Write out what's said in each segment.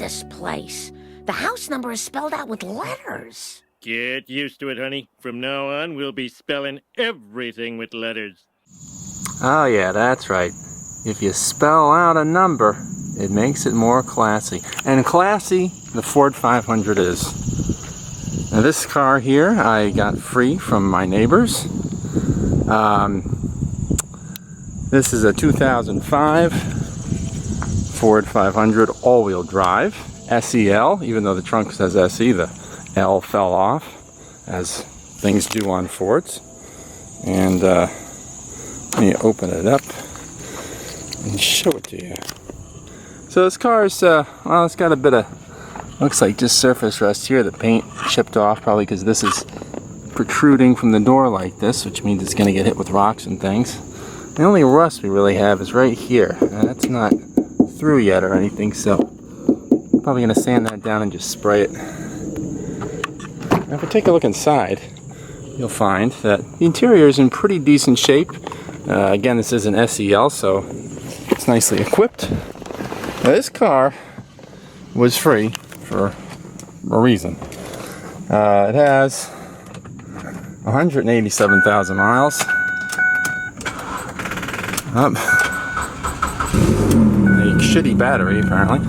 this place. The house number is spelled out with letters. Get used to it, honey. From now on, we'll be spelling everything with letters. Oh yeah, that's right. If you spell out a number, it makes it more classy. And classy, the Ford 500 is. Now this car here, I got free from my neighbors. This is a 2005 Ford 500 all-wheel drive, SEL, even though the trunk says SE, the L fell off, as things do on Fords. And let me open it up and show it to you. So this car is, well, it's got a bit of, looks like just surface rust here. The paint chipped off, probably because this is protruding from the door like this, which means it's going to get hit with rocks and things. The only rust we really have is right here. That's not through yet or anything, so probably going to sand that down and just spray it. Now if we take a look inside, you'll find that the interior is in pretty decent shape. Again, this is an SEL, so it's nicely equipped. Now, this car was free for a reason. It has 187,000 miles. A shitty battery, apparently.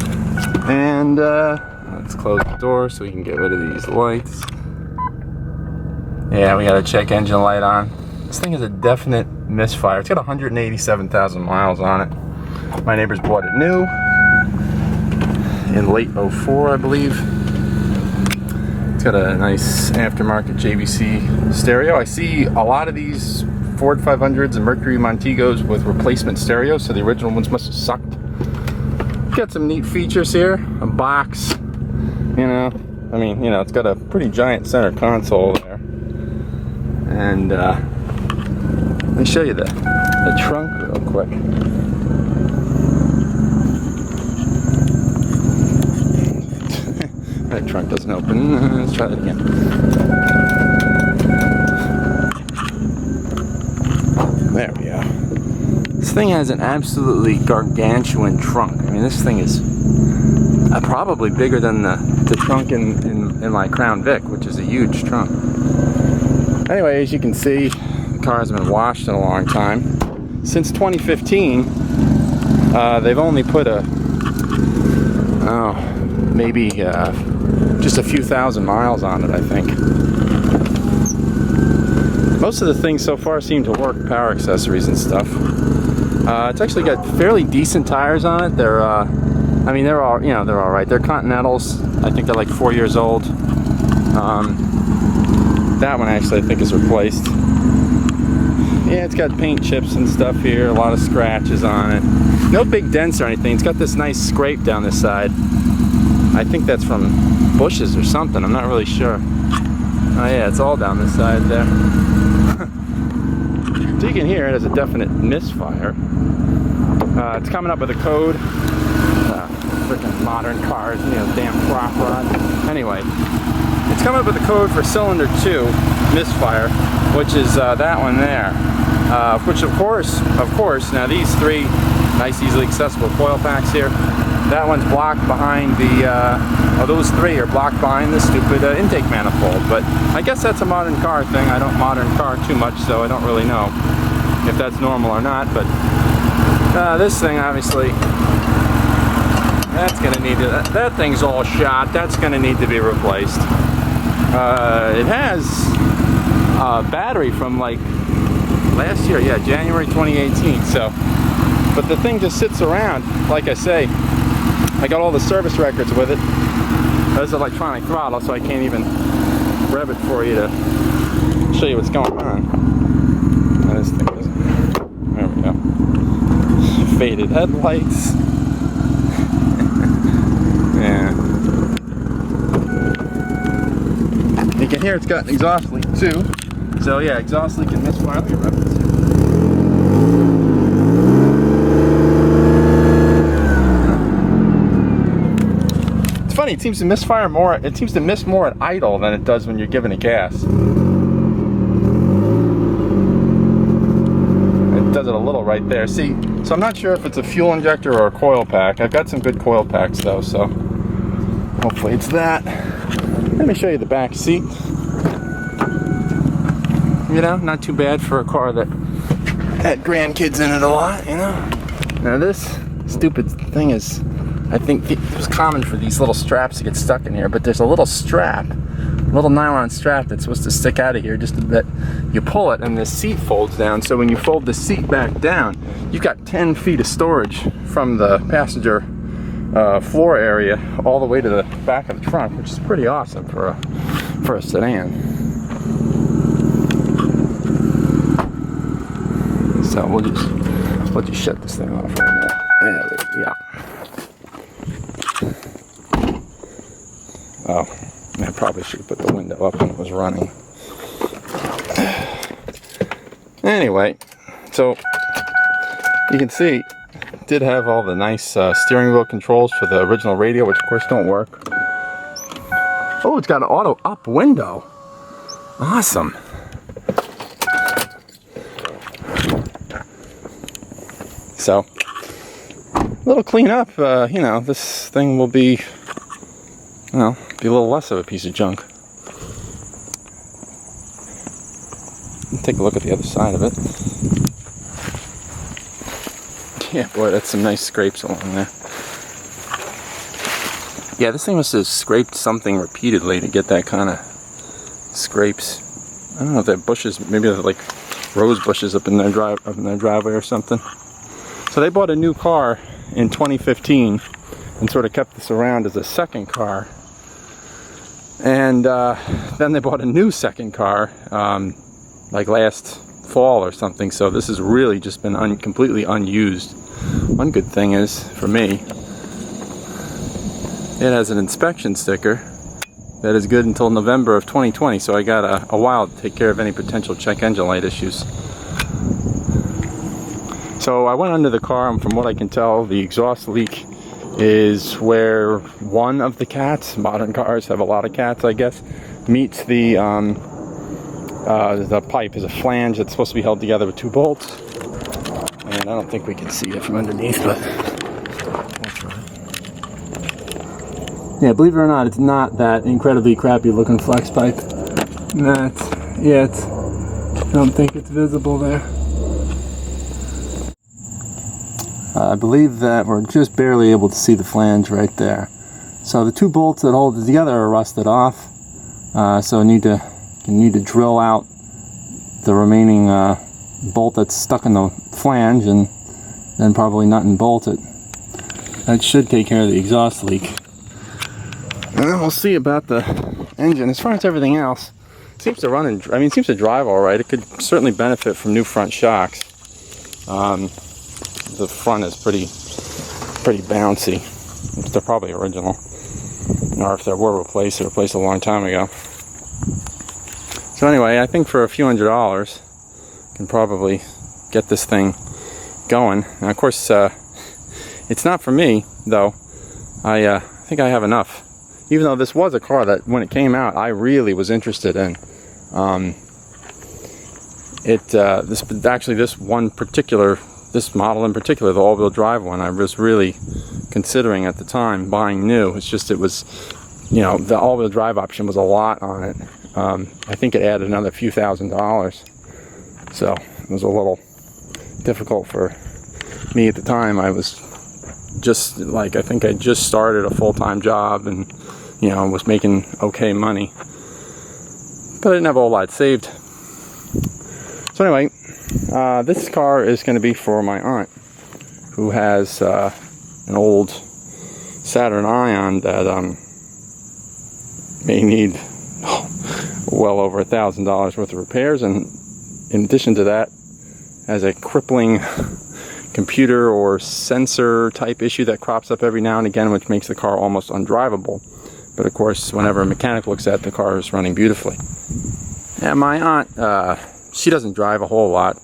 And let's close the door so we can get rid of these lights. Yeah, we got a check engine light on. This thing is a definite misfire. It's got 187,000 miles on it. My neighbors bought it new in late '04, I believe. It's got a nice aftermarket JVC stereo. I see a lot of these Ford 500s and Mercury Montegos with replacement stereos, so the original ones must have sucked. Got some neat features here. A box, you know. I mean, you know, it's got a pretty giant center console there. And let me show you the trunk real quick. That trunk doesn't open. Let's try that again. There we go. This thing has an absolutely gargantuan trunk. I mean, this thing is probably bigger than the trunk in my Crown Vic, which is a huge trunk. Anyway, as you can see, the car hasn't been washed in a long time. Since 2015, they've only put maybe just a few thousand miles on it, I think. Most of the things so far seem to work, power accessories and stuff. It's actually got fairly decent tires on it. They're, I mean, they're all, they're all right. They're Continentals. I think they're like 4 years old. That one actually I think is replaced. Yeah, it's got paint chips and stuff here. A lot of scratches on it. No big dents or anything. It's got this nice scrape down this side. I think that's from bushes or something. I'm not really sure. Oh yeah, it's all down this side there. So you can hear it as a definite misfire. It's coming up with a code. Freaking modern cars, damn prop rod. Anyway, it's coming up with a code for cylinder 2 misfire, which is that one there. Which of course, now these three nice, easily accessible coil packs here. That one's blocked behind the, those three are blocked behind the stupid intake manifold. But I guess that's a modern car thing. I don't modern car too much, so I don't really know if that's normal or not. But this thing, obviously, that's gonna need to, that thing's all shot. That's gonna need to be replaced. It has a battery from like last year, yeah, January 2018. So, but the thing just sits around, like I say. I got all the service records with it. There's an electronic throttle, so I can't even rev it for you to show you what's going on. And this thing is, there we go. Faded headlights. Yeah. You can hear it's got an exhaust leak too. So yeah, exhaust leak and misfire. Let me rev this here. Funny, it seems to misfire more. It seems to miss more at idle than it does when you're giving it gas. It does it a little right there. See, so I'm not sure if it's a fuel injector or a coil pack. I've got some good coil packs though, so Hopefully it's that. Let me show you the back seat. You know, not too bad for a car that had grandkids in it a lot, you know. Now this stupid thing is, I think it was common for these little straps to get stuck in here, but there's a little strap, a little nylon strap that's supposed to stick out of here just a bit. You pull it and the seat folds down, so when you fold the seat back down, you've got 10 feet of storage from the passenger floor area all the way to the back of the trunk, which is pretty awesome for a sedan. So we'll just shut this thing off right now. There we go. Oh, I probably should have put the window up when it was running. Anyway, so you can see it did have all the nice steering wheel controls for the original radio, which of course don't work. Oh, it's got an auto up window. Awesome. So, a little cleanup, you know, this thing will be, you know, be a little less of a piece of junk. Take a look at the other side of it. Yeah, boy, that's some nice scrapes along there. Yeah, this thing must have scraped something repeatedly to get that kind of scrapes. I don't know if they're bushes, maybe they're like rose bushes up in their driveway or something. So they bought a new car in 2015 and sort of kept this around as a second car. And then they bought a new second car like last fall or something. So this has really just been completely unused. One good thing is, for me, it has an inspection sticker that is good until November of 2020. So I got a while to take care of any potential check engine light issues. So I went under the car, and from what I can tell, the exhaust leak is where one of the cats, modern cars have a lot of cats I guess, meets the pipe is a flange that's supposed to be held together with two bolts. And I don't think we can see it from underneath, but we'll try. Yeah, believe it or not, it's not that incredibly crappy looking flex pipe. Not yet. I don't think it's visible there. I believe that we're just barely able to see the flange right there. So the two bolts that hold it together are rusted off. So you need to drill out the remaining bolt that's stuck in the flange, and then probably nut and bolt it. That should take care of the exhaust leak. And then we'll see about the engine. As far as everything else, it seems to run and it seems to drive all right. It could certainly benefit from new front shocks. The front is pretty bouncy. They're probably original, or if they were replaced, they were replaced a long time ago. So anyway, I think for a few $100s, you can probably get this thing going. And of course, it's not for me though. I think I have enough. Even though this was a car that, when it came out, I really was interested in. This model in particular, the all-wheel drive one, I was really considering at the time buying new. It's just, it was, you know, the all-wheel drive option was a lot on it. I think it added another few $1,000s. So it was a little difficult for me at the time. I was just like, I think I just started a full-time job and, you know, was making okay money. But I didn't have a whole lot saved. So anyway, this car is going to be for my aunt, who has an old Saturn Ion that may need well over $1,000 worth of repairs, and in addition to that, has a crippling computer or sensor type issue that crops up every now and again, which makes the car almost undrivable. But of course, whenever a mechanic looks at it, the car is running beautifully. And my aunt, she doesn't drive a whole lot.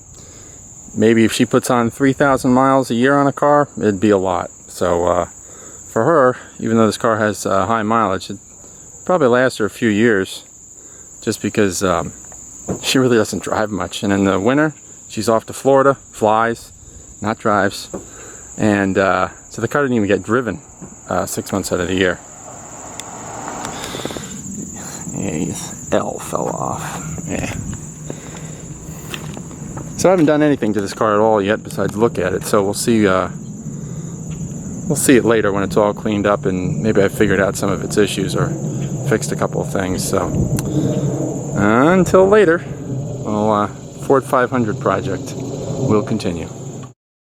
Maybe if she puts on 3,000 miles a year on a car, it'd be a lot. So for her, even though this car has high mileage, it probably lasts her a few years, just because she really doesn't drive much. And in the winter, she's off to Florida, flies, not drives. And so the car didn't even get driven 6 months out of the year. Yeah, his L fell off. Yeah. So I haven't done anything to this car at all yet besides look at it. So we'll see it later when it's all cleaned up and maybe I figured out some of its issues or fixed a couple of things. So until later, well, Ford 500 project will continue.